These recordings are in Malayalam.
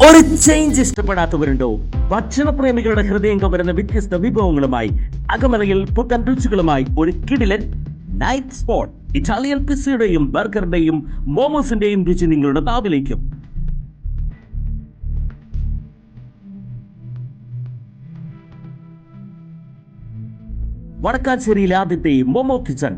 ഒരു ചേഞ്ച് ഇഷ്ടപ്പെടാത്തവരുണ്ടോ? ഭക്ഷണപ്രേമികളുടെ ഹൃദയം കവരുന്ന വ്യത്യസ്ത വിഭവങ്ങളുമായി അകമലയിൽ പുത്തൻ രുചികളുമായി ഒരു കിടിലൻ നൈറ്റ് സ്പോട്ട്. ഇറ്റാലിയൻ പിസയുടെയും ബർഗറിന്റെയും മോമോസിന്റെയും രുചി നിങ്ങളുടെ നാവിലേക്കും. വടക്കാഞ്ചേരിയിലെ ആദ്യത്തെ മോമോ കിച്ചൺ.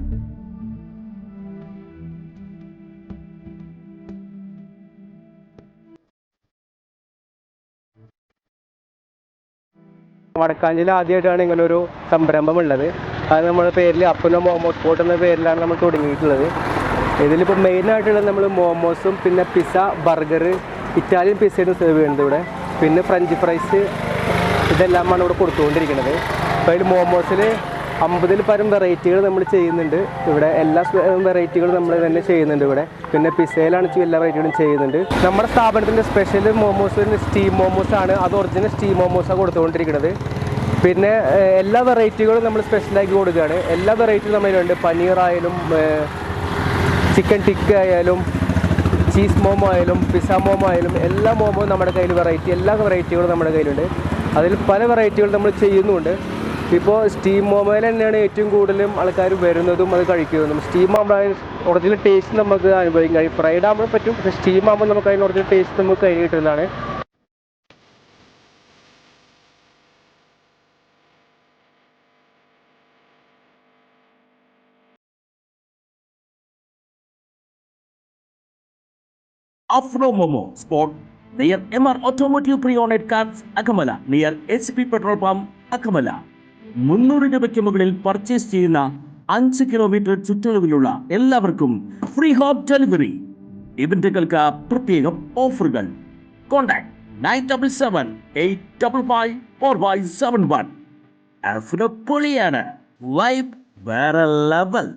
വടക്കാഞ്ചേരിയിൽ ആദ്യമായിട്ടാണ് ഇങ്ങനെ ഒരു സംരംഭം ഉള്ളത്. അത് നമ്മുടെ പേരിൽ അപ്പനോ മോമോ സ്പോട്ട് എന്ന പേരിലാണ് നമ്മൾ തുടങ്ങിയിട്ടുള്ളത്. ഇതിലിപ്പോൾ മെയിനായിട്ടുള്ളത് നമ്മൾ മോമോസും പിന്നെ പിസ്സ, ബർഗർ, ഇറ്റാലിയൻ പിസ്സയും സെർവ് ചെയ്യുന്നത് ഇവിടെ. പിന്നെ ഫ്രഞ്ച് ഫ്രൈസ്, ഇതെല്ലാമാണ് ഇവിടെ കൊടുത്തുകൊണ്ടിരിക്കുന്നത്. അപ്പോൾ അതിൽ മോമോസിൽ 50-ൽ പരം വെറൈറ്റികൾ നമ്മൾ ചെയ്യുന്നുണ്ട് ഇവിടെ. എല്ലാ വെറൈറ്റികളും നമ്മൾ തന്നെ ചെയ്യുന്നുണ്ട് ഇവിടെ. പിന്നെ പിസ്സയിലാണ് എല്ലാ വെറൈറ്റികളും ചെയ്യുന്നുണ്ട്. നമ്മുടെ സ്ഥാപനത്തിൻ്റെ സ്പെഷ്യൽ മോമോസ് സ്റ്റീം മോമോസ് ആണ്. അത് ഒറിജിനൽ സ്റ്റീം മോമോസാണ് കൊടുത്തുകൊണ്ടിരിക്കുന്നത്. പിന്നെ എല്ലാ വെറൈറ്റികളും നമ്മൾ സ്പെഷ്യലാക്കി കൊടുക്കുകയാണ്. എല്ലാ വെറൈറ്റിയും നമ്മളുണ്ട്. പനീർ ആയാലും ചിക്കൻ ടിക്ക ആയാലും ചീസ് മോമോ ആയാലും പിസ്സ മോമോ ആയാലും എല്ലാ മോമോ നമ്മുടെ കയ്യിൽ എല്ലാ വെറൈറ്റികളും നമ്മുടെ കയ്യിലുണ്ട്. അതിൽ പല വെറൈറ്റികൾ നമ്മൾ ചെയ്യുന്നുമുണ്ട്. ഇപ്പോൾ സ്റ്റീം മോമോയിൽ തന്നെയാണ് ഏറ്റവും കൂടുതലും ആൾക്കാർ വരുന്നതും അത് കഴിക്കുന്നതും. സ്റ്റീം ആകുമ്പോൾ ഒറിജിനൽ ടേസ്റ്റ് നമുക്ക് അനുഭവിക്കാൻ കഴിയും. ഫ്രൈഡ് ആകുമ്പോൾ പറ്റും, പക്ഷേ സ്റ്റീം ആകുമ്പോൾ നമുക്ക് അതിന് ഒറിജിനൽ ടേസ്റ്റ് നമുക്ക് കയ്യിൽ കിട്ടുന്നതാണ്. Afro Momo Spot near MR Automotive Pre-Owned Cars, Akamala, near HP Petrol Pump, Akamala. 300 രൂപയ്ക്ക് മുകളിൽ പർച്ചേസ് ചെയ്യുന്ന 5 കിലോമീറ്റർ ചുറ്റളവിലുള്ള എല്ലാവർക്കും ഫ്രീ ഹോം ഡെലിവറി. ഇവന്റുകൾക്ക് പ്രത്യേകം ഓഫറുകൾ. കോൺടാക്ട് 9778554571. പൊളിയാണ്, വൈബ് വേറെ ലെവൽ.